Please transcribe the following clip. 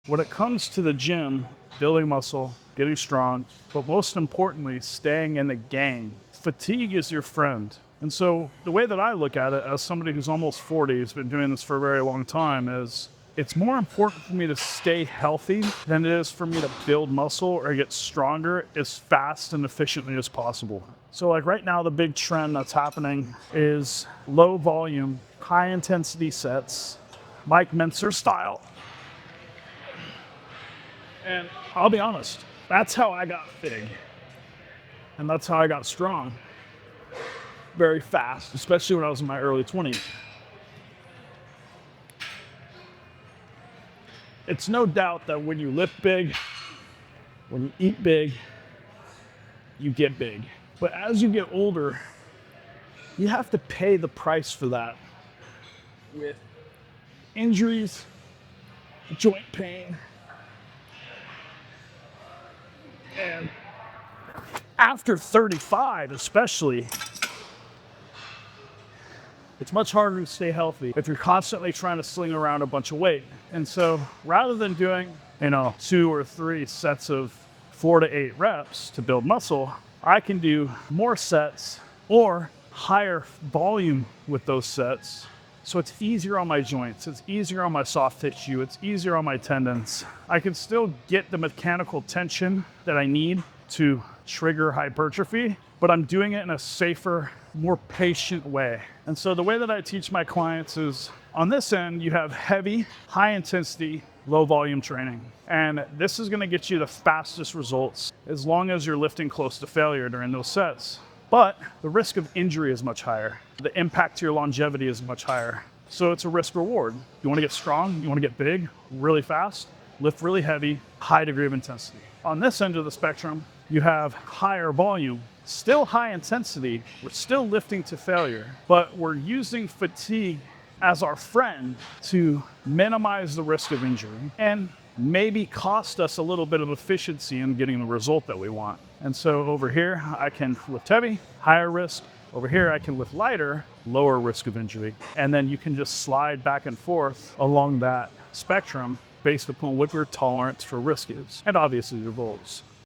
When it comes to the gym, building muscle, getting strong, but most importantly, staying in the game, fatigue is your friend. And so the way that I look at it as somebody who's almost 40, has been doing this for a very long time, is it's more important for me to stay healthy than it is for me to build muscle or get stronger as fast and efficiently as possible. So like right now, the big trend that's happening is low volume, high intensity sets, Mike Mentzer style. And I'll be honest, that's how I got big. And that's how I got strong very fast, especially when I was in my early 20s. It's no doubt that when you lift big, when you eat big, you get big. But as you get older, you have to pay the price for that with injuries, joint pain, and after 35 especially, it's much harder to stay healthy if you're constantly trying to sling around a bunch of weight. And so rather than doing, 2 or 3 sets of 4 to 8 reps to build muscle, I can do more sets or higher volume with those sets. So it's easier on my joints, it's easier on my soft tissue, it's easier on my tendons. I can still get the mechanical tension that I need to trigger hypertrophy, but I'm doing it in a safer, more patient way. And so the way that I teach my clients is, on this end, you have heavy, high intensity, low volume training. And this is gonna get you the fastest results as long as you're lifting close to failure during those sets. But the risk of injury is much higher. The impact to your longevity is much higher. So it's a risk reward. You wanna get strong, you wanna get big, really fast, lift really heavy, high degree of intensity. On this end of the spectrum, you have higher volume, still high intensity, we're still lifting to failure, but we're using fatigue as our friend to minimize the risk of injury and maybe cost us a little bit of efficiency in getting the result that we want. And so over here, I can lift heavy, higher risk. Over here, I can lift lighter, lower risk of injury. And then you can just slide back and forth along that spectrum based upon what your tolerance for risk is, and obviously your goals.